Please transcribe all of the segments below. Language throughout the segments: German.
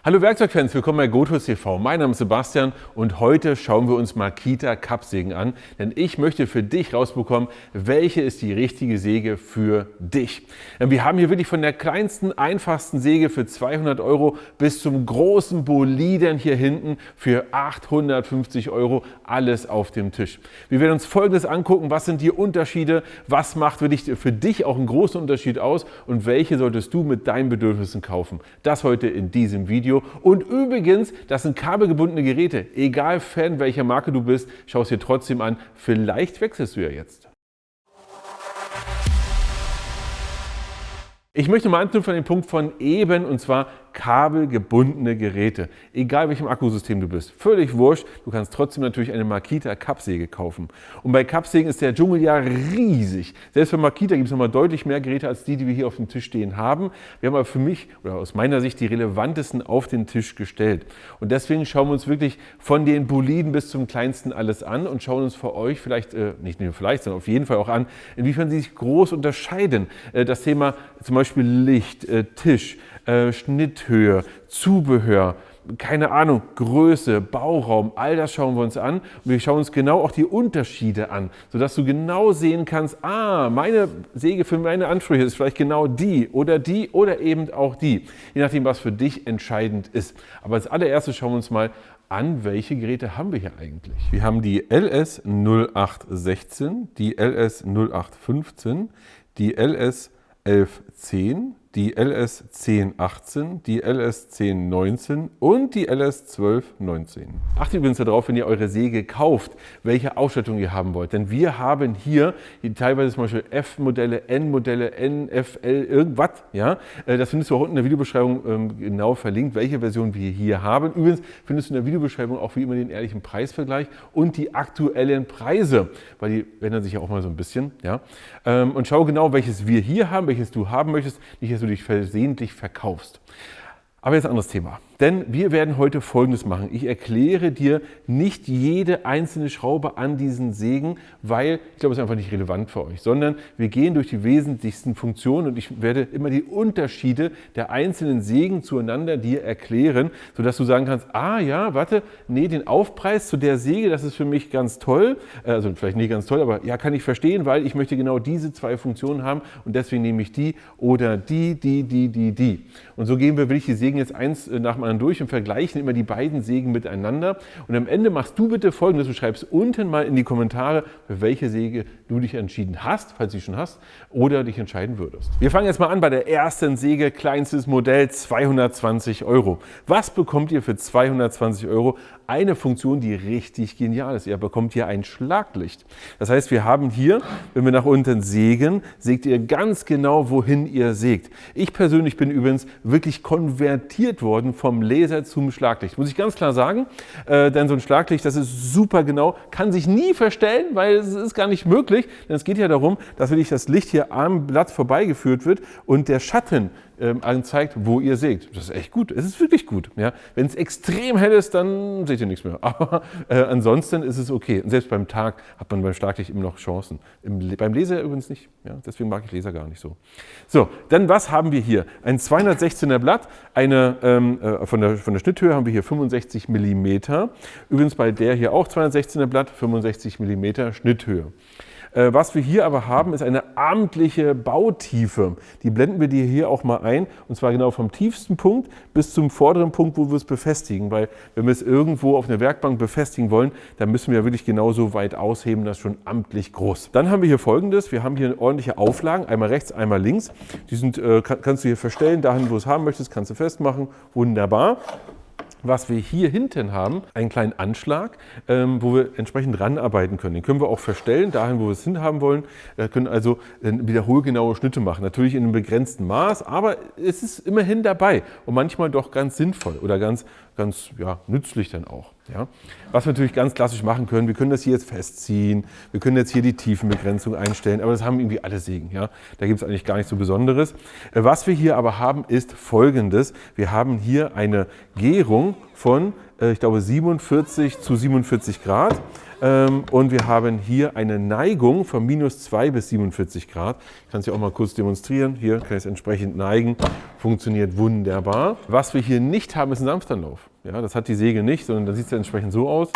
Hallo Werkzeugfans, willkommen bei GoTools TV. Mein Name ist Sebastian und heute schauen wir uns Makita Kappsägen an, denn ich möchte für dich rausbekommen, welche ist die richtige Säge für dich. Wir haben hier wirklich von der kleinsten, einfachsten Säge für 200 € bis zum großen Boliden hier hinten für 850 € alles auf dem Tisch. Wir werden uns Folgendes angucken, was sind die Unterschiede, was macht wirklich für dich auch einen großen Unterschied aus und welche solltest du mit deinen Bedürfnissen kaufen. Das heute in diesem Video. Und übrigens, das sind kabelgebundene Geräte. Egal Fan welcher Marke du bist, schau es dir trotzdem an. Vielleicht wechselst du ja jetzt. Ich möchte mal anknüpfen an den Punkt von eben, und zwar kabelgebundene Geräte. Egal welchem Akkusystem du bist, völlig wurscht, du kannst trotzdem natürlich eine Makita Kappsäge kaufen. Und bei Kappsägen ist der Dschungel ja riesig. Selbst bei Makita gibt es nochmal deutlich mehr Geräte als die wir hier auf dem Tisch stehen haben. Wir haben aber für mich oder aus meiner Sicht die relevantesten auf den Tisch gestellt. Und deswegen schauen wir uns wirklich von den Boliden bis zum kleinsten alles an und schauen uns für euch vielleicht, nicht nur vielleicht, sondern auf jeden Fall auch an, inwiefern sie sich groß unterscheiden. Das Thema zum Beispiel Licht, Tisch, Schnitthöhe, Zubehör, keine Ahnung, Größe, Bauraum, all das schauen wir uns an. Und wir schauen uns genau auch die Unterschiede an, sodass du genau sehen kannst, meine Säge für meine Ansprüche ist vielleicht genau die oder eben auch die, je nachdem, was für dich entscheidend ist. Aber als allererstes schauen wir uns mal an, welche Geräte haben wir hier eigentlich. Wir haben die LS 0816, die LS 0815, die LS 1110, die LS 1018, die LS 1019 und die LS 1219. Achtet übrigens darauf, wenn ihr eure Säge kauft, welche Ausstattung ihr haben wollt. Denn wir haben hier teilweise zum Beispiel F-Modelle, N-Modelle, NFL, irgendwas. Ja? Das findest du auch unten in der Videobeschreibung genau verlinkt, welche Version wir hier haben. Übrigens findest du in der Videobeschreibung auch wie immer den ehrlichen Preisvergleich und die aktuellen Preise, weil die ändern sich ja auch mal so ein bisschen. Ja? Und schau genau, welches wir hier haben, welches du haben möchtest, nicht, dass du dich versehentlich verkaufst. Aber jetzt ein anderes Thema. Denn wir werden heute Folgendes machen. Ich erkläre dir nicht jede einzelne Schraube an diesen Sägen, weil ich glaube, es ist einfach nicht relevant für euch, sondern wir gehen durch die wesentlichsten Funktionen und ich werde immer die Unterschiede der einzelnen Sägen zueinander dir erklären, sodass du sagen kannst, den Aufpreis zu der Säge, das ist für mich ganz toll, also vielleicht nicht ganz toll, aber ja, kann ich verstehen, weil ich möchte genau diese zwei Funktionen haben und deswegen nehme ich die oder die. Und so gehen wir wirklich die Sägen jetzt eins nach dem anderen durch und vergleichen immer die beiden Sägen miteinander. Und am Ende machst du bitte Folgendes, du schreibst unten mal in die Kommentare, für welche Säge du dich entschieden hast, falls du sie schon hast, oder dich entscheiden würdest. Wir fangen jetzt mal an bei der ersten Säge, kleinstes Modell, 220 €. Was bekommt ihr für 220 €? Eine Funktion, die richtig genial ist. Ihr bekommt hier ein Schlaglicht. Das heißt, wir haben hier, wenn wir nach unten sägen, sägt ihr ganz genau, wohin ihr sägt. Ich persönlich bin übrigens wirklich konvertiert worden vom Laser zum Schlaglicht. Muss ich ganz klar sagen, denn so ein Schlaglicht, das ist super genau, kann sich nie verstellen, weil es ist gar nicht möglich. Denn es geht ja darum, dass wirklich das Licht hier am Blatt vorbeigeführt wird und der Schatten anzeigt, wo ihr sägt. Das ist echt gut. Es ist wirklich gut. Ja? Wenn es extrem hell ist, dann seht ihr nichts mehr. Aber ansonsten ist es okay. Und selbst beim Tag hat man beim Schlaglicht immer noch Chancen. Beim Laser übrigens nicht. Ja? Deswegen mag ich Laser gar nicht so. So, dann was haben wir hier? Ein 216er Blatt. Von der Schnitthöhe haben wir hier 65 mm. Übrigens bei der hier auch 216er Blatt, 65 mm Schnitthöhe. Was wir hier aber haben, ist eine amtliche Bautiefe. Die blenden wir dir hier auch mal ein, und zwar genau vom tiefsten Punkt bis zum vorderen Punkt, wo wir es befestigen. Weil wenn wir es irgendwo auf einer Werkbank befestigen wollen, dann müssen wir ja wirklich genauso weit ausheben, das ist schon amtlich groß. Dann haben wir hier Folgendes, wir haben hier ordentliche Auflagen, einmal rechts, einmal links. Die sind, kannst du hier verstellen, dahin, wo du es haben möchtest, kannst du festmachen, wunderbar. Was wir hier hinten haben, einen kleinen Anschlag, wo wir entsprechend ranarbeiten können. Den können wir auch verstellen, dahin, wo wir es hinhaben wollen. Wir können also wiederholgenaue Schnitte machen. Natürlich in einem begrenzten Maß, aber es ist immerhin dabei und manchmal doch ganz sinnvoll oder ganz nützlich dann auch. Ja? Was wir natürlich ganz klassisch machen können, wir können das hier jetzt festziehen, wir können jetzt hier die Tiefenbegrenzung einstellen, aber das haben irgendwie alle Sägen. Ja? Da gibt es eigentlich gar nichts so Besonderes. Was wir hier aber haben, ist Folgendes. Wir haben hier eine Gärung von, ich glaube, 47 zu 47 Grad. Und wir haben hier eine Neigung von -2 bis 47 Grad. Ich kann es ja auch mal kurz demonstrieren. Hier kann ich es entsprechend neigen. Funktioniert wunderbar. Was wir hier nicht haben, ist ein Sanftanlauf. Ja, das hat die Säge nicht, sondern dann sieht es ja entsprechend so aus.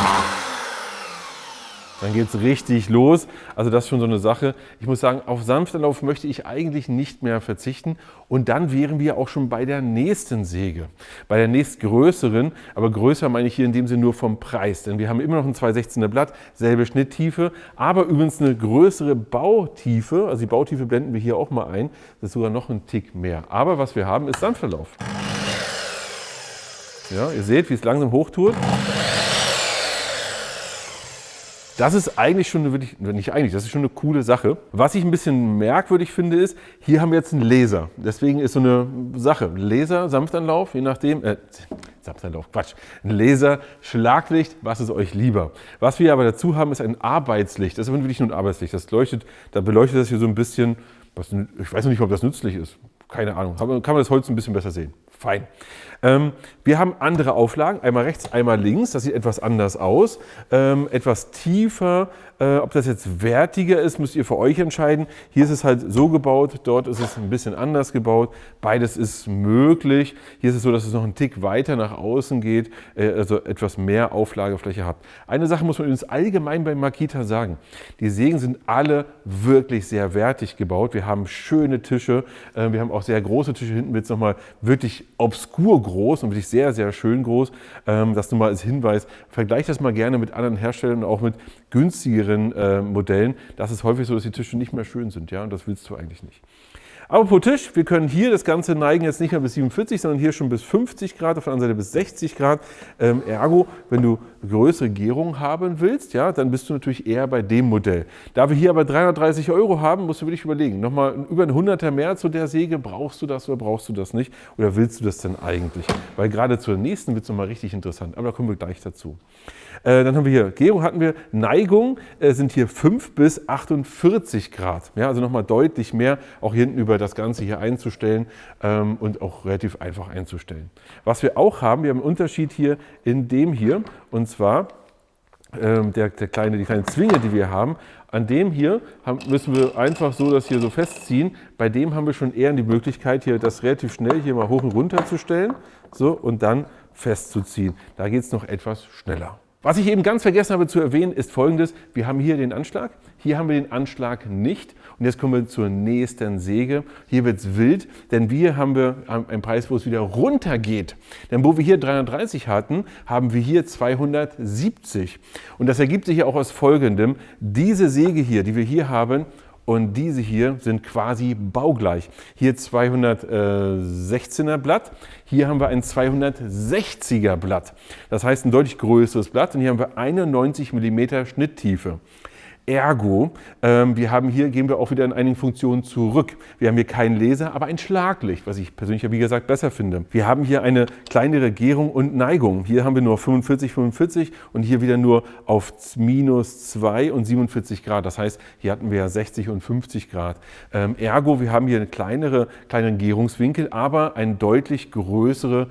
Dann geht es richtig los. Also das ist schon so eine Sache. Ich muss sagen, auf Sanftanlauf möchte ich eigentlich nicht mehr verzichten. Und dann wären wir auch schon bei der nächsten Säge, bei der nächstgrößeren. Aber größer meine ich hier in dem Sinne nur vom Preis. Denn wir haben immer noch ein 2/16er Blatt, selbe Schnitttiefe, aber übrigens eine größere Bautiefe. Also die Bautiefe blenden wir hier auch mal ein. Das ist sogar noch ein Tick mehr. Aber was wir haben, ist Sanftanlauf. Ja, ihr seht, wie es langsam hochtut. Das ist eigentlich schon das ist schon eine coole Sache. Was ich ein bisschen merkwürdig finde, ist, hier haben wir jetzt einen Laser. Deswegen ist so eine Sache, Laser, Sanftanlauf, je nachdem, Sanftanlauf, Quatsch, ein Laser, Schlaglicht, was ist euch lieber? Was wir aber dazu haben, ist ein Arbeitslicht. Das ist wirklich nur ein Arbeitslicht. Das leuchtet, da beleuchtet das hier so ein bisschen, ich weiß noch nicht, ob das nützlich ist. Keine Ahnung, kann man das Holz ein bisschen besser sehen. Fein. Wir haben andere Auflagen, einmal rechts, einmal links. Das sieht etwas anders aus, etwas tiefer. Ob das jetzt wertiger ist, müsst ihr für euch entscheiden. Hier ist es halt so gebaut, dort ist es ein bisschen anders gebaut. Beides ist möglich. Hier ist es so, dass es noch einen Tick weiter nach außen geht, also etwas mehr Auflagefläche habt. Eine Sache muss man übrigens allgemein bei Makita sagen. Die Sägen sind alle wirklich sehr wertig gebaut. Wir haben schöne Tische, wir haben auch sehr große Tische. Hinten wird es nochmal wirklich obskur groß und wirklich sehr, sehr schön groß. Das nur mal als Hinweis. Vergleicht das mal gerne mit anderen Herstellern und auch mit günstigeren Modellen. Das ist häufig so, dass die Tische nicht mehr schön sind. Ja? Und das willst du eigentlich nicht. Aber pro Tisch, wir können hier das Ganze neigen jetzt nicht mehr bis 47, sondern hier schon bis 50 Grad, auf der anderen Seite bis 60 Grad. Ergo, wenn du größere Gärungen haben willst, ja, dann bist du natürlich eher bei dem Modell. Da wir hier aber 330 € haben, musst du wirklich überlegen, nochmal über ein 100er mehr zu der Säge, brauchst du das oder brauchst du das nicht? Oder willst du das denn eigentlich? Weil gerade zur nächsten wird es nochmal richtig interessant, aber da kommen wir gleich dazu. Dann haben wir hier Gärung, hatten wir Neigung, sind hier 5 bis 48 Grad. Ja, also nochmal deutlich mehr, auch hier hinten über das Ganze hier einzustellen und auch relativ einfach einzustellen. Was wir auch haben, wir haben einen Unterschied hier in dem hier, und zwar die kleine Zwinge, die wir haben. An dem hier müssen wir einfach so das hier so festziehen. Bei dem haben wir schon eher die Möglichkeit, hier das relativ schnell hier mal hoch und runter zu stellen, so, und dann festzuziehen. Da geht es noch etwas schneller. Was ich eben ganz vergessen habe zu erwähnen, ist Folgendes. Wir haben hier den Anschlag, hier haben wir den Anschlag nicht. Und jetzt kommen wir zur nächsten Säge. Hier wird es wild, denn wir haben einen Preis, wo es wieder runter geht. Denn wo wir hier 330 hatten, haben wir hier 270. Und das ergibt sich ja auch aus Folgendem. Diese Säge hier, die wir hier haben, und diese hier sind quasi baugleich. Hier 216er Blatt, hier haben wir ein 260er Blatt. Das heißt ein deutlich größeres Blatt, und hier haben wir 91 mm Schnitttiefe. Ergo, gehen wir auch wieder in einigen Funktionen zurück. Wir haben hier keinen Laser, aber ein Schlaglicht, was ich persönlich, wie gesagt, besser finde. Wir haben hier eine kleinere Gärung und Neigung. Hier haben wir nur 45 und hier wieder nur auf -2 und 47 Grad. Das heißt, hier hatten wir ja 60 und 50 Grad. Ergo, wir haben hier einen kleineren Gärungswinkel, aber eine deutlich größere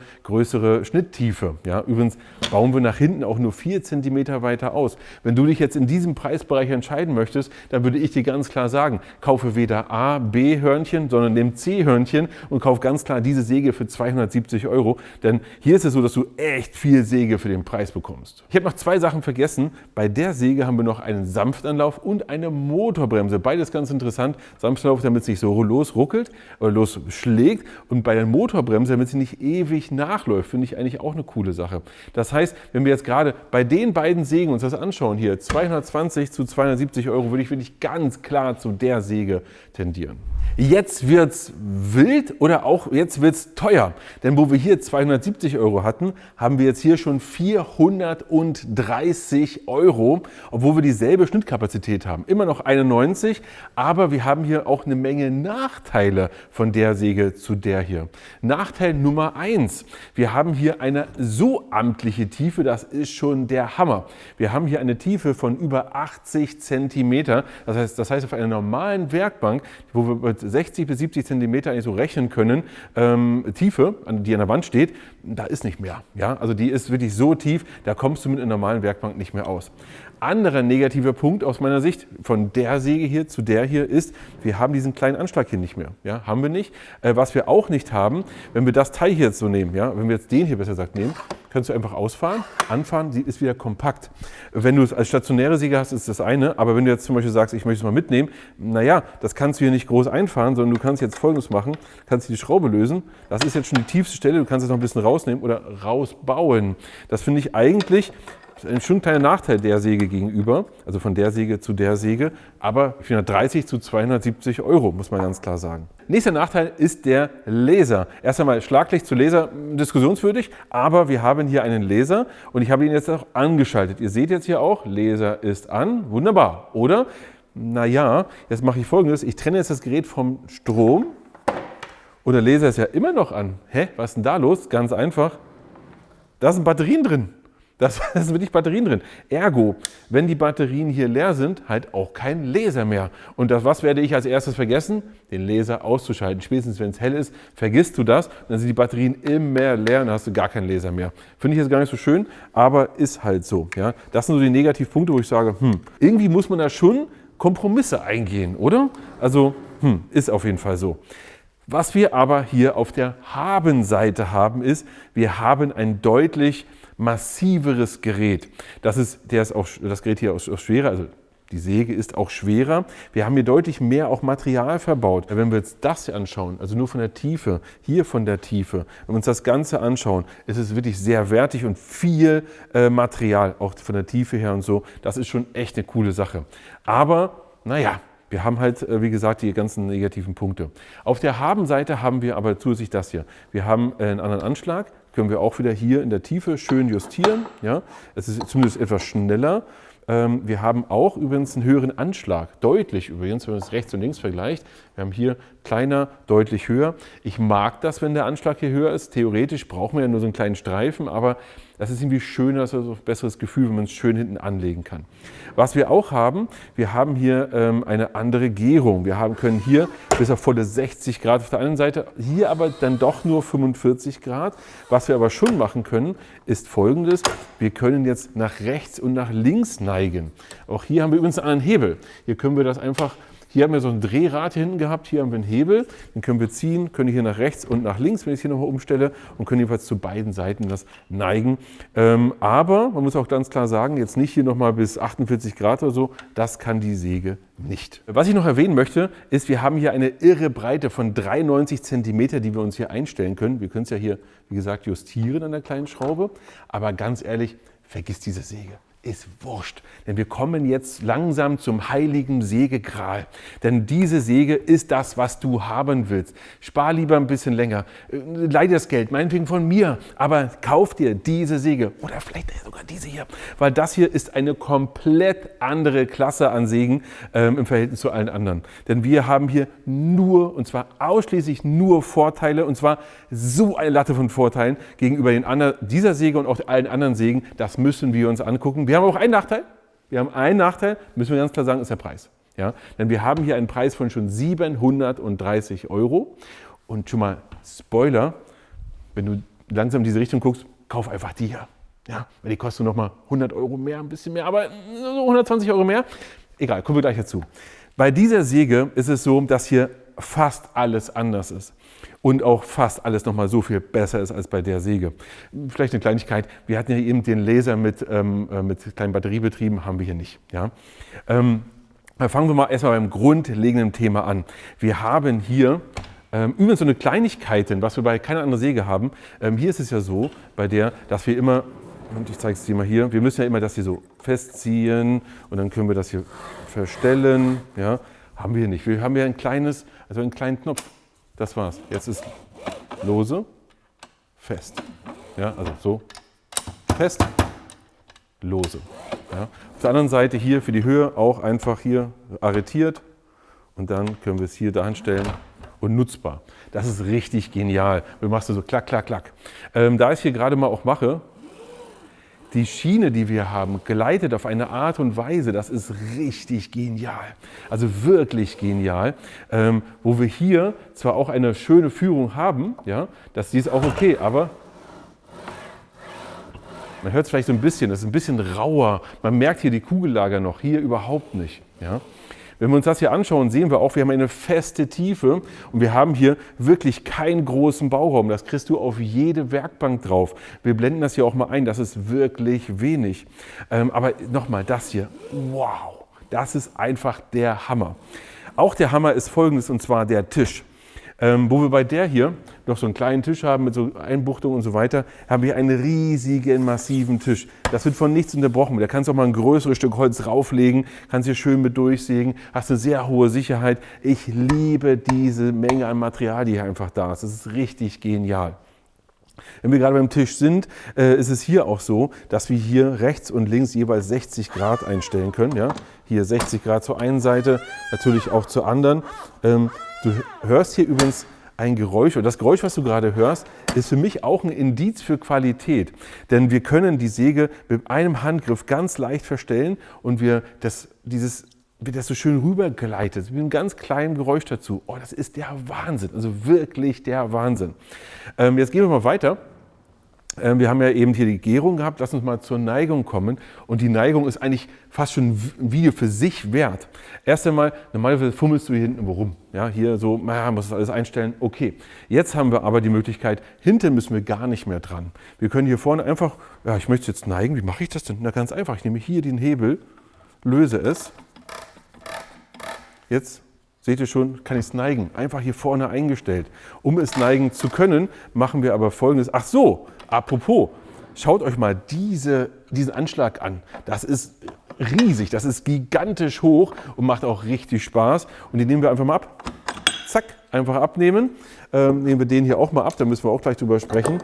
Schnitttiefe. Ja, übrigens bauen wir nach hinten auch nur 4 cm weiter aus. Wenn du dich jetzt in diesem Preisbereich entscheiden möchtest, dann würde ich dir ganz klar sagen, kaufe weder A, B Hörnchen, sondern nimm C Hörnchen und kauf ganz klar diese Säge für 270 €. Denn hier ist es so, dass du echt viel Säge für den Preis bekommst. Ich habe noch 2 Sachen vergessen. Bei der Säge haben wir noch einen Sanftanlauf und eine Motorbremse. Beides ganz interessant. Sanftanlauf, damit es nicht so losruckelt oder losschlägt, und bei der Motorbremse, damit sie nicht ewig nachläuft, finde ich eigentlich auch eine coole Sache. Das heißt, wenn wir jetzt gerade bei den beiden Sägen uns das anschauen, hier 220 zu 270 270 € würde ich wirklich ganz klar zu der Säge tendieren. Jetzt wird's wild oder auch jetzt wird's teuer. Denn wo wir hier 270 € hatten, haben wir jetzt hier schon 430 €, obwohl wir dieselbe Schnittkapazität haben. Immer noch 91, aber wir haben hier auch eine Menge Nachteile von der Säge zu der hier. Nachteil Nummer 1. Wir haben hier eine so amtliche Tiefe, das ist schon der Hammer. Wir haben hier eine Tiefe von über 80 cm. Das heißt auf einer normalen Werkbank, wo wir mit 60 bis 70 cm eigentlich so rechnen können, Tiefe, die an der Wand steht, da ist nicht mehr. Ja? Also die ist wirklich so tief, da kommst du mit einer normalen Werkbank nicht mehr aus. Anderer negativer Punkt aus meiner Sicht von der Säge hier zu der hier ist, wir haben diesen kleinen Anschlag hier nicht mehr. Ja, haben wir nicht. Was wir auch nicht haben, wenn wir das Teil hier jetzt so nehmen, ja, wenn wir jetzt den hier besser gesagt nehmen, kannst du einfach ausfahren, anfahren, sie ist wieder kompakt. Wenn du es als stationäre Säge hast, ist das eine, aber wenn du jetzt zum Beispiel sagst, ich möchte es mal mitnehmen, naja, das kannst du hier nicht groß einfahren, sondern du kannst jetzt Folgendes machen, kannst die Schraube lösen, das ist jetzt schon die tiefste Stelle, du kannst es noch ein bisschen rausnehmen oder rausbauen. Das finde ich eigentlich schon ein kleiner Nachteil der Säge gegenüber, also von der Säge zu der Säge, aber 430 zu 270 €, muss man ganz klar sagen. Nächster Nachteil ist der Laser. Erst einmal Schlaglicht zu Laser, diskussionswürdig, aber wir haben hier einen Laser und ich habe ihn jetzt auch angeschaltet. Ihr seht jetzt hier auch, Laser ist an, wunderbar, oder? Naja, jetzt mache ich Folgendes, ich trenne jetzt das Gerät vom Strom und der Laser ist ja immer noch an. Hä, was ist denn da los? Ganz einfach, da sind Batterien drin. Da sind wirklich Batterien drin. Ergo, wenn die Batterien hier leer sind, halt auch kein Laser mehr. Und was werde ich als erstes vergessen? Den Laser auszuschalten. Spätestens, wenn es hell ist, vergisst du das. Dann sind die Batterien immer leer und dann hast du gar keinen Laser mehr. Finde ich jetzt gar nicht so schön, aber ist halt so. Ja? Das sind so die Negativpunkte, wo ich sage, irgendwie muss man da schon Kompromisse eingehen, oder? Also, ist auf jeden Fall so. Was wir aber hier auf der Habenseite haben, ist, wir haben ein deutlich massiveres Gerät. Das Gerät hier ist auch schwerer, also die Säge ist auch schwerer. Wir haben hier deutlich mehr auch Material verbaut. Wenn wir jetzt das hier anschauen, also nur von der Tiefe, hier von der Tiefe, wenn wir uns das Ganze anschauen, ist es wirklich sehr wertig und viel Material, auch von der Tiefe her und so. Das ist schon echt eine coole Sache. Aber, naja, wir haben halt, wie gesagt, die ganzen negativen Punkte. Auf der Habenseite haben wir aber zusätzlich das hier. Wir haben einen anderen Anschlag, können wir auch wieder hier in der Tiefe schön justieren. Ja? Es ist zumindest etwas schneller. Wir haben auch übrigens einen höheren Anschlag, deutlich übrigens, wenn man es rechts und links vergleicht. Wir haben hier kleiner, deutlich höher. Ich mag das, wenn der Anschlag hier höher ist. Theoretisch brauchen wir ja nur so einen kleinen Streifen, aber das ist irgendwie schöner, das ist also ein besseres Gefühl, wenn man es schön hinten anlegen kann. Was wir auch haben, wir haben hier eine andere Gärung. Wir können hier bis auf volle 60 Grad auf der einen Seite, hier aber dann doch nur 45 Grad. Was wir aber schon machen können, ist Folgendes. Wir können jetzt nach rechts und nach links neigen. Auch hier haben wir übrigens einen anderen Hebel. Hier können wir das einfach. Hier haben wir so ein Drehrad hier hinten gehabt, hier haben wir einen Hebel, den können wir ziehen, können hier nach rechts und nach links, wenn ich es hier nochmal umstelle, und können jedenfalls zu beiden Seiten das neigen. Aber man muss auch ganz klar sagen, jetzt nicht hier nochmal bis 48 Grad oder so, das kann die Säge nicht. Was ich noch erwähnen möchte, ist, wir haben hier eine irre Breite von 93 cm, die wir uns hier einstellen können. Wir können es ja hier, wie gesagt, justieren an der kleinen Schraube, aber ganz ehrlich, vergiss diese Säge. Ist wurscht, denn wir kommen jetzt langsam zum heiligen Sägegral. Denn diese Säge ist das, was du haben willst. Spar lieber ein bisschen länger, leih dir das Geld, meinetwegen von mir, aber kauf dir diese Säge oder vielleicht sogar diese hier, weil das hier ist eine komplett andere Klasse an Sägen im Verhältnis zu allen anderen. Denn wir haben hier nur, und zwar ausschließlich nur Vorteile, und zwar so eine Latte von Vorteilen gegenüber dieser Säge und auch allen anderen Sägen. Das müssen wir uns angucken. Wir haben auch einen Nachteil. Müssen wir ganz klar sagen, ist der Preis. Ja? Denn wir haben hier einen Preis von schon 730 €. Und schon mal Spoiler, wenn du langsam in diese Richtung guckst, kauf einfach die hier. Ja? Weil die kosten nochmal 100 € mehr, ein bisschen mehr, aber so 120 € mehr. Egal, kommen wir gleich dazu. Bei dieser Säge ist es so, dass hier fast alles anders ist. Und auch fast alles nochmal so viel besser ist als bei der Säge. Vielleicht eine Kleinigkeit, wir hatten ja eben den Laser mit kleinen Batteriebetrieben, haben wir hier nicht. Ja? Fangen wir mal erstmal beim grundlegenden Thema an. Wir haben hier übrigens so eine Kleinigkeit, was wir bei keiner anderen Säge haben. Hier ist es ja so, dass wir immer Und ich zeige es dir mal hier. Wir müssen ja immer das hier so festziehen und dann können wir das hier verstellen. Ja, haben wir nicht. Wir haben ja ein kleines, also einen kleinen Knopf. Das war's. Jetzt ist lose, fest. Ja, also so fest, lose. Ja. Auf der anderen Seite hier für die Höhe auch einfach hier arretiert und dann können wir es hier dahin stellen und nutzbar. Das ist richtig genial. Du machst so klack, klack, klack. Da ich hier gerade mal auch mache, die Schiene, die wir haben, gleitet auf eine Art und Weise, das ist richtig genial. Also wirklich genial. Wo wir hier zwar auch eine schöne Führung haben, ja, das ist auch okay, aber man hört es vielleicht so ein bisschen, das ist ein bisschen rauer. Man merkt hier die Kugellager noch, hier überhaupt nicht. Ja. Wenn wir uns das hier anschauen, sehen wir auch, wir haben eine feste Tiefe und wir haben hier wirklich keinen großen Bauraum. Das kriegst du auf jede Werkbank drauf. Wir blenden das hier auch mal ein, das ist wirklich wenig. Aber nochmal das hier, wow, das ist einfach der Hammer. Auch der Hammer ist folgendes, und zwar der Tisch. Wo wir bei der hier noch so einen kleinen Tisch haben mit so Einbuchtungen und so weiter, haben wir einen riesigen, massiven Tisch. Das wird von nichts unterbrochen. Da kannst du auch mal ein größeres Stück Holz rauflegen, kannst hier schön mit durchsägen, hast eine sehr hohe Sicherheit. Ich liebe diese Menge an Material, die hier einfach da ist. Das ist richtig genial. Wenn wir gerade beim Tisch sind, ist es hier auch so, dass wir hier rechts und links jeweils 60 Grad einstellen können. Ja? Hier 60 Grad zur einen Seite, natürlich auch zur anderen. Du hörst hier übrigens ein Geräusch, und das Geräusch, was du gerade hörst, ist für mich auch ein Indiz für Qualität. Denn wir können die Säge mit einem Handgriff ganz leicht verstellen und wird das so schön rübergeleitet, mit einem ganz kleinen Geräusch dazu. Oh, das ist der Wahnsinn, also wirklich der Wahnsinn. Jetzt gehen wir mal weiter. Wir haben ja eben hier die Gärung gehabt, lass uns mal zur Neigung kommen. Und die Neigung ist eigentlich fast schon ein Video für sich wert. Erst einmal, normalerweise fummelst du hier hinten rum. Ja, hier so, muss das alles einstellen, okay. Jetzt haben wir aber die Möglichkeit, hinten müssen wir gar nicht mehr dran. Wir können hier vorne einfach, ja, ich möchte jetzt neigen, wie mache ich das denn? Na, ganz einfach, ich nehme hier den Hebel, löse es. Jetzt seht ihr schon, kann ich es neigen. Einfach hier vorne eingestellt. Um es neigen zu können, machen wir aber Folgendes. Ach so, apropos, schaut euch mal diesen Anschlag an. Das ist riesig, das ist gigantisch hoch und macht auch richtig Spaß. Und den nehmen wir einfach mal ab. Zack, einfach abnehmen. Nehmen wir den hier auch mal ab, da müssen wir auch gleich drüber sprechen.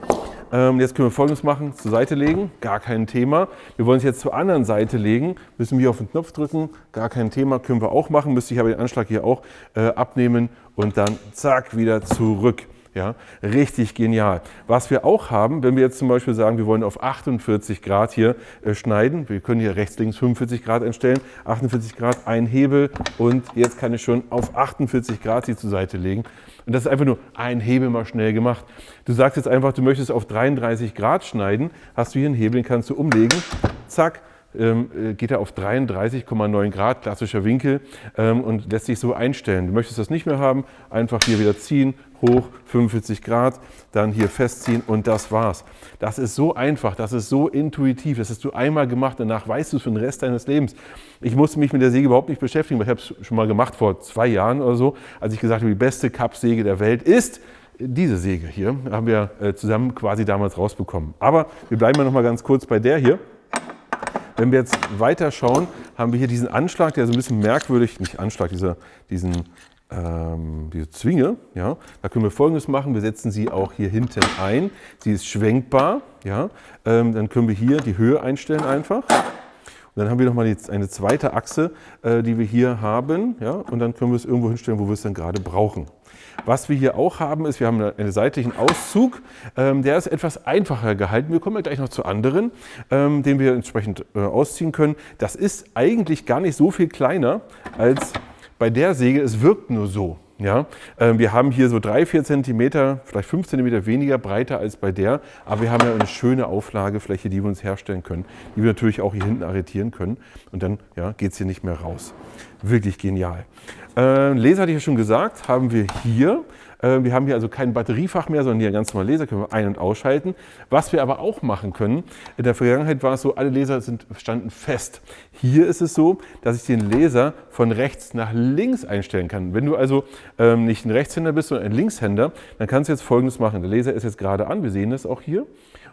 Jetzt können wir Folgendes machen, zur Seite legen, gar kein Thema. Wir wollen es jetzt zur anderen Seite legen, müssen wir auf den Knopf drücken, gar kein Thema, können wir auch machen. Müsste ich aber den Anschlag hier auch abnehmen und dann zack, wieder zurück. Ja, richtig genial. Was wir auch haben, wenn wir jetzt zum Beispiel sagen, wir wollen auf 48 Grad hier schneiden, wir können hier rechts, links 45 Grad einstellen, 48 Grad, ein Hebel und jetzt kann ich schon auf 48 Grad sie zur Seite legen. Und das ist einfach nur ein Hebel mal schnell gemacht. Du sagst jetzt einfach, du möchtest auf 33 Grad schneiden, hast du hier einen Hebel, den kannst du umlegen, zack, geht er auf 33,9 Grad, klassischer Winkel, und lässt sich so einstellen. Du möchtest das nicht mehr haben, einfach hier wieder ziehen, hoch, 45 Grad, dann hier festziehen und das war's. Das ist so einfach, das ist so intuitiv, das hast du einmal gemacht, danach weißt du es für den Rest deines Lebens. Ich musste mich mit der Säge überhaupt nicht beschäftigen, weil ich habe es schon mal gemacht vor 2 Jahren oder so, als ich gesagt habe, die beste Kappsäge der Welt ist diese Säge hier, haben wir zusammen quasi damals rausbekommen. Aber wir bleiben mal noch mal ganz kurz bei der hier. Wenn wir jetzt weiter schauen, haben wir hier diesen Anschlag, der so ein bisschen merkwürdig, nicht Anschlag, diese Zwinge. Ja. Da können wir Folgendes machen, wir setzen sie auch hier hinten ein. Sie ist schwenkbar. Ja. Dann können wir hier die Höhe einstellen einfach. Und dann haben wir nochmal eine zweite Achse, die wir hier haben. Ja. Und dann können wir es irgendwo hinstellen, wo wir es dann gerade brauchen. Was wir hier auch haben, ist, wir haben einen seitlichen Auszug, der ist etwas einfacher gehalten. Wir kommen ja gleich noch zu anderen, den wir entsprechend ausziehen können. Das ist eigentlich gar nicht so viel kleiner als bei der Säge, es wirkt nur so. Ja? Wir haben hier so 3-4 cm, vielleicht 5 cm weniger breiter als bei der, aber wir haben ja eine schöne Auflagefläche, die wir uns herstellen können, die wir natürlich auch hier hinten arretieren können und dann ja, geht es hier nicht mehr raus. Wirklich genial. Laser, hatte ich ja schon gesagt, haben wir hier. Wir haben hier also kein Batteriefach mehr, sondern hier ein ganz normaler Laser, können wir ein- und ausschalten. Was wir aber auch machen können, in der Vergangenheit war es so, alle Laser standen fest. Hier ist es so, dass ich den Laser von rechts nach links einstellen kann. Wenn du also nicht ein Rechtshänder bist, sondern ein Linkshänder, dann kannst du jetzt Folgendes machen. Der Laser ist jetzt gerade an, wir sehen das auch hier.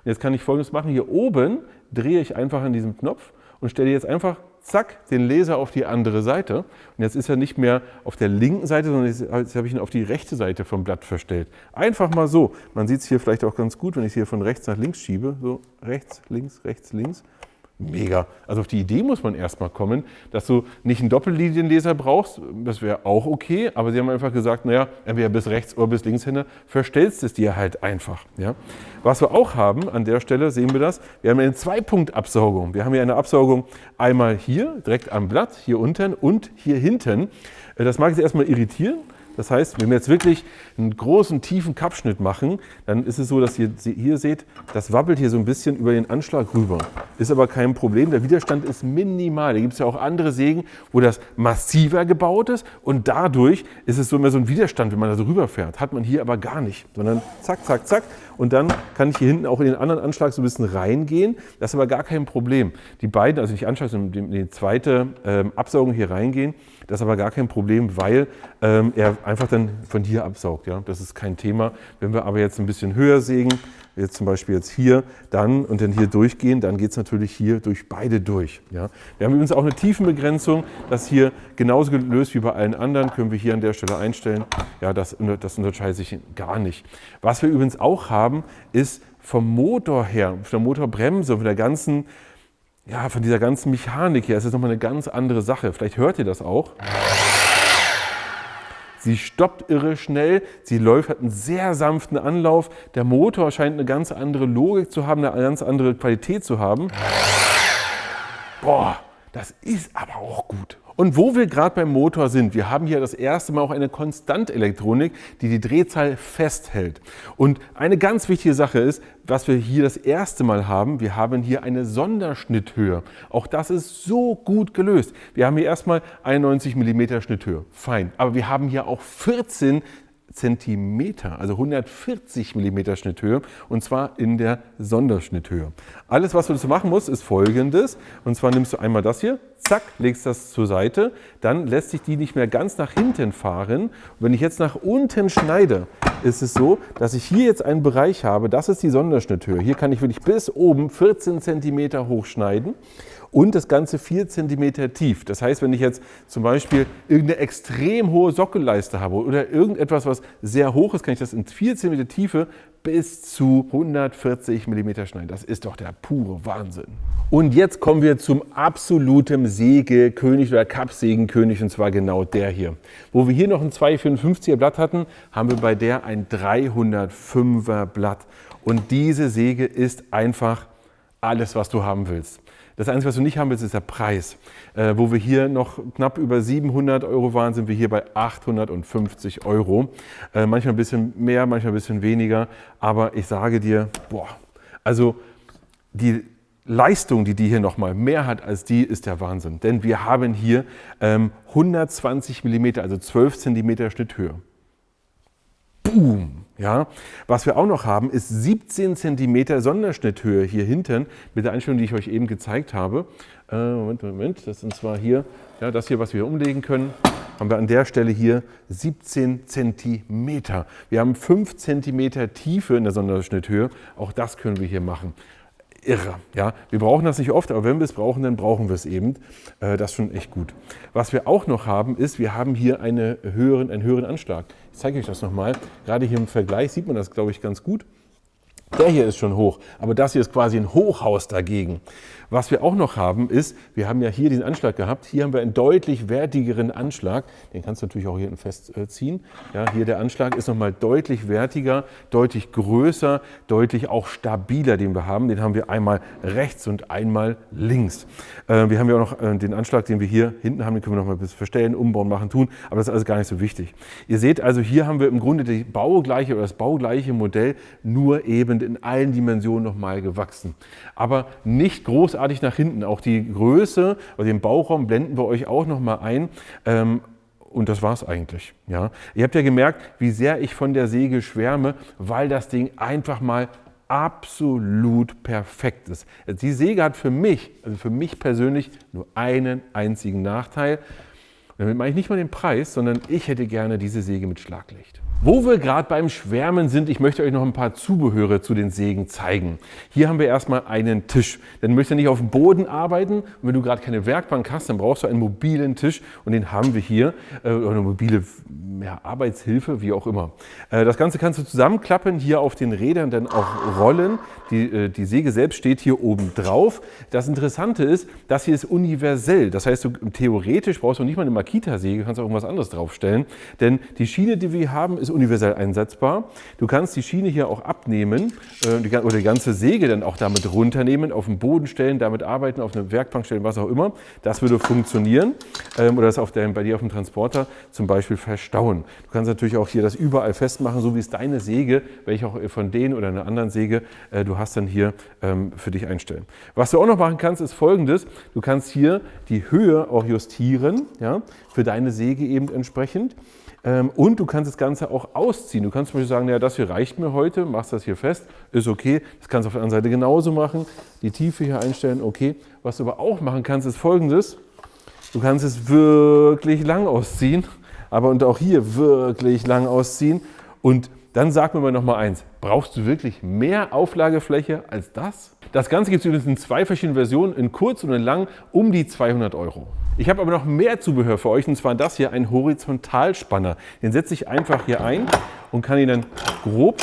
Und jetzt kann ich Folgendes machen. Hier oben drehe ich einfach an diesem Knopf und stelle jetzt einfach, zack, den Laser auf die andere Seite. Und jetzt ist er nicht mehr auf der linken Seite, sondern jetzt habe ich ihn auf die rechte Seite vom Blatt verstellt. Einfach mal so. Man sieht es hier vielleicht auch ganz gut, wenn ich es hier von rechts nach links schiebe. So rechts, links, rechts, links. Mega. Also auf die Idee muss man erstmal kommen, dass du nicht einen Doppellinienleser brauchst. Das wäre auch okay, aber sie haben einfach gesagt, naja, entweder bis Rechts- oder bis Linkshänder, verstellst es dir halt einfach. Ja? Was wir auch haben, an der Stelle sehen wir das, wir haben eine Zwei-Punkt-Absaugung. Wir haben hier eine Absaugung einmal hier, direkt am Blatt, hier unten und hier hinten. Das mag jetzt erstmal irritieren. Das heißt, wenn wir jetzt wirklich einen großen, tiefen Kappschnitt machen, dann ist es so, dass ihr hier seht, das wabbelt hier so ein bisschen über den Anschlag rüber. Ist aber kein Problem, der Widerstand ist minimal. Da gibt es ja auch andere Sägen, wo das massiver gebaut ist und dadurch ist es so immer so ein Widerstand, wenn man da so rüberfährt. Hat man hier aber gar nicht, sondern zack, zack, zack. Und dann kann ich hier hinten auch in den anderen Anschlag so ein bisschen reingehen. Das ist aber gar kein Problem. Die beiden, also nicht Anschlag, sondern in die zweite Absaugung hier reingehen, das ist aber gar kein Problem, weil er einfach dann von hier absaugt. Ja? Das ist kein Thema. Wenn wir aber jetzt ein bisschen höher sägen, jetzt zum Beispiel jetzt hier, dann und dann hier durchgehen, dann geht es natürlich hier durch beide durch. Ja? Wir haben übrigens auch eine Tiefenbegrenzung, das hier genauso gelöst wie bei allen anderen, können wir hier an der Stelle einstellen. Ja, das unterscheidet sich gar nicht. Was wir übrigens auch haben, ist vom Motor her, von der Motorbremse, von der ganzen, ja, von dieser ganzen Mechanik her, ist das nochmal eine ganz andere Sache. Vielleicht hört ihr das auch. Sie stoppt irre schnell, sie hat einen sehr sanften Anlauf. Der Motor scheint eine ganz andere Logik zu haben, eine ganz andere Qualität zu haben. Boah, das ist aber auch gut. Und wo wir gerade beim Motor sind, wir haben hier das erste Mal auch eine Konstantelektronik, die die Drehzahl festhält. Und eine ganz wichtige Sache ist, was wir hier das erste Mal haben, wir haben hier eine Sonderschnitthöhe. Auch das ist so gut gelöst. Wir haben hier erstmal 91 mm Schnitthöhe, fein. Aber wir haben hier auch 14 Zentimeter, also 140 mm Schnitthöhe, und zwar in der Sonderschnitthöhe. Alles, was du dazu machen musst, ist Folgendes. Und zwar nimmst du einmal das hier, zack, legst das zur Seite, dann lässt sich die nicht mehr ganz nach hinten fahren. Und wenn ich jetzt nach unten schneide, ist es so, dass ich hier jetzt einen Bereich habe, das ist die Sonderschnitthöhe. Hier kann ich wirklich bis oben 14 cm hochschneiden. Und das Ganze 4 cm tief. Das heißt, wenn ich jetzt zum Beispiel irgendeine extrem hohe Sockelleiste habe oder irgendetwas, was sehr hoch ist, kann ich das in 4 cm Tiefe bis zu 140 mm schneiden. Das ist doch der pure Wahnsinn. Und jetzt kommen wir zum absoluten Sägekönig oder Kappsägenkönig, und zwar genau der hier. Wo wir hier noch ein 254er Blatt hatten, haben wir bei der ein 305er Blatt. Und diese Säge ist einfach alles, was du haben willst. Das Einzige, was du nicht haben willst, ist der Preis. Wo wir hier noch knapp über 700 € waren, sind wir hier bei 850 €. Manchmal ein bisschen mehr, manchmal ein bisschen weniger. Aber ich sage dir, boah, also die Leistung, die hier nochmal mehr hat als die, ist der Wahnsinn. Denn wir haben hier 120 mm, also 12 cm Schnitthöhe. Boom! Ja, was wir auch noch haben, ist 17 cm Sonderschnitthöhe hier hinten mit der Einstellung, die ich euch eben gezeigt habe. Moment, das sind zwar hier, ja, das hier, was wir umlegen können, haben wir an der Stelle hier 17 cm. Wir haben 5 cm Tiefe in der Sonderschnitthöhe, auch das können wir hier machen. Irre. Ja? Wir brauchen das nicht oft, aber wenn wir es brauchen, dann brauchen wir es eben. Das ist schon echt gut. Was wir auch noch haben, ist, wir haben hier einen höheren Anschlag. Ich zeige euch das nochmal. Gerade hier im Vergleich sieht man das, glaube ich, ganz gut. Der hier ist schon hoch, aber das hier ist quasi ein Hochhaus dagegen. Was wir auch noch haben ist, wir haben ja hier diesen Anschlag gehabt, hier haben wir einen deutlich wertigeren Anschlag, den kannst du natürlich auch hier festziehen. Ja, hier der Anschlag ist nochmal deutlich wertiger, deutlich größer, deutlich auch stabiler, den wir haben. Den haben wir einmal rechts und einmal links. Wir haben ja auch noch den Anschlag, den wir hier hinten haben, den können wir nochmal ein bisschen verstellen, umbauen, machen, tun, aber das ist alles gar nicht so wichtig. Ihr seht also, hier haben wir im Grunde das baugleiche Modell, nur eben in allen Dimensionen nochmal gewachsen. Aber nicht großartig nach hinten. Auch die Größe, also den Bauchraum blenden wir euch auch nochmal ein. Und das war es eigentlich. Ja. Ihr habt ja gemerkt, wie sehr ich von der Säge schwärme, weil das Ding einfach mal absolut perfekt ist. Die Säge hat für mich, also für mich persönlich, nur einen einzigen Nachteil. Und damit meine ich nicht mal den Preis, sondern ich hätte gerne diese Säge mit Schlaglicht. Wo wir gerade beim Schwärmen sind, ich möchte euch noch ein paar Zubehöre zu den Sägen zeigen. Hier haben wir erstmal einen Tisch. Denn du möchtest ja nicht auf dem Boden arbeiten. Und wenn du gerade keine Werkbank hast, dann brauchst du einen mobilen Tisch. Und den haben wir hier. Oder eine mobile Arbeitshilfe, wie auch immer. Das Ganze kannst du zusammenklappen, hier auf den Rädern dann auch rollen. Die Säge selbst steht hier oben drauf. Das Interessante ist, das hier ist universell. Das heißt, theoretisch brauchst du nicht mal eine Makita-Säge, kannst auch irgendwas anderes draufstellen. Denn die Schiene, die wir hier haben, ist universell einsetzbar. Du kannst die Schiene hier auch abnehmen oder die ganze Säge dann auch damit runternehmen, auf den Boden stellen, damit arbeiten, auf eine Werkbank stellen, was auch immer. Das würde funktionieren. Oder das bei dir auf dem Transporter zum Beispiel verstauen. Du kannst natürlich auch hier das überall festmachen, so wie es deine Säge, welche auch von denen oder einer anderen Säge, du hast dann hier für dich einstellen. Was du auch noch machen kannst, ist Folgendes. Du kannst hier die Höhe auch justieren, ja, für deine Säge eben entsprechend. Und du kannst das Ganze auch ausziehen. Du kannst zum Beispiel sagen, ja, das hier reicht mir heute, machst das hier fest, ist okay. Das kannst du auf der anderen Seite genauso machen. Die Tiefe hier einstellen, okay. Was du aber auch machen kannst, ist Folgendes. Du kannst es wirklich lang ausziehen, aber und auch hier wirklich lang ausziehen. Und dann sag mir mal noch mal eins, brauchst du wirklich mehr Auflagefläche als das? Das Ganze gibt es übrigens in 2 verschiedenen Versionen, in kurz und in lang, um die 200 €. Ich habe aber noch mehr Zubehör für euch, und zwar das hier, ein Horizontalspanner. Den setze ich einfach hier ein und kann ihn dann grob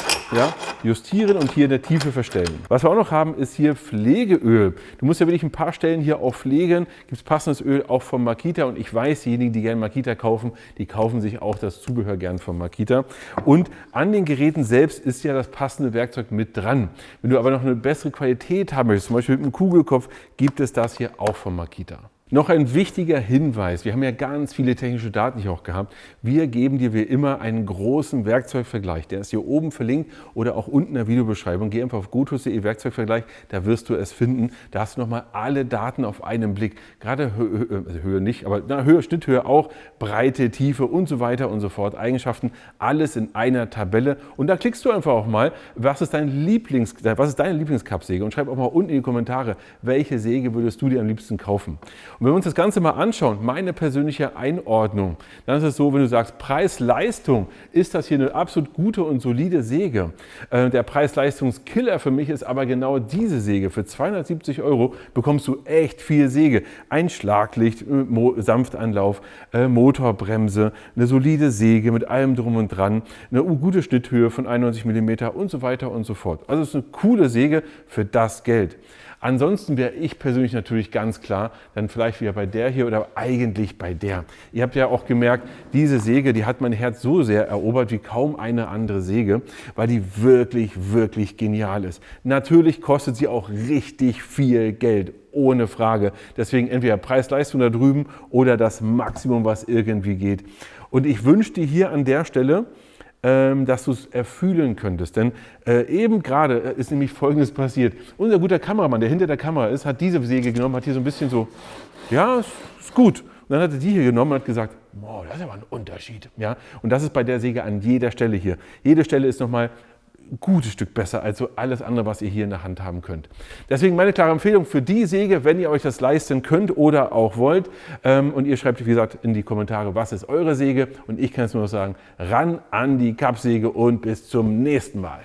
justieren und hier in der Tiefe verstellen. Was wir auch noch haben, ist hier Pflegeöl. Du musst ja wirklich ein paar Stellen hier auch pflegen. Gibt es passendes Öl auch von Makita, und ich weiß, diejenigen, die gerne Makita kaufen, die kaufen sich auch das Zubehör gern von Makita. Und an den Geräten selbst ist ja das passende Werkzeug mit dran. Wenn du aber noch eine bessere Qualität haben möchtest, zum Beispiel mit einem Kugelkopf, gibt es das hier auch von Makita. Noch ein wichtiger Hinweis, wir haben ja ganz viele technische Daten hier auch gehabt. Wir geben dir wie immer einen großen Werkzeugvergleich. Der ist hier oben verlinkt oder auch unten in der Videobeschreibung. Geh einfach auf gotools.de Werkzeugvergleich, da wirst du es finden. Da hast du nochmal alle Daten auf einen Blick. Gerade Höhe nicht, aber Höhe, Schnitthöhe auch, Breite, Tiefe und so weiter und so fort. Eigenschaften, alles in einer Tabelle. Und da klickst du einfach auch mal, was ist deine Lieblingskappsäge? Und schreib auch mal unten in die Kommentare, welche Säge würdest du dir am liebsten kaufen? Und wenn wir uns das Ganze mal anschauen, meine persönliche Einordnung, dann ist es so, wenn du sagst Preis-Leistung, ist das hier eine absolut gute und solide Säge. Der Preis-Leistungs-Killer für mich ist aber genau diese Säge. Für 270 € bekommst du echt viel Säge. Ein Schlaglicht, Sanftanlauf, Motorbremse, eine solide Säge mit allem drum und dran, eine gute Schnitthöhe von 91 mm und so weiter und so fort. Also es ist eine coole Säge für das Geld. Ansonsten wäre ich persönlich natürlich ganz klar dann vielleicht wieder bei der hier oder eigentlich bei der. Ihr habt ja auch gemerkt, diese Säge, die hat mein Herz so sehr erobert wie kaum eine andere Säge, weil die wirklich, wirklich genial ist. Natürlich kostet sie auch richtig viel Geld, ohne Frage. Deswegen entweder Preis-Leistung da drüben oder das Maximum, was irgendwie geht. Und ich wünsche dir hier an der Stelle, dass du es erfühlen könntest. Denn eben gerade ist nämlich Folgendes passiert. Unser guter Kameramann, der hinter der Kamera ist, hat diese Säge genommen, hat hier so ein bisschen so, ja, ist gut. Und dann hat er die hier genommen und hat gesagt, wow, das ist aber ein Unterschied. Ja? Und das ist bei der Säge an jeder Stelle hier. Jede Stelle ist nochmal ein gutes Stück besser als so alles andere, was ihr hier in der Hand haben könnt. Deswegen meine klare Empfehlung für die Säge, wenn ihr euch das leisten könnt oder auch wollt. Und ihr schreibt, wie gesagt, in die Kommentare, was ist eure Säge. Und ich kann jetzt nur noch sagen, ran an die Kappsäge und bis zum nächsten Mal.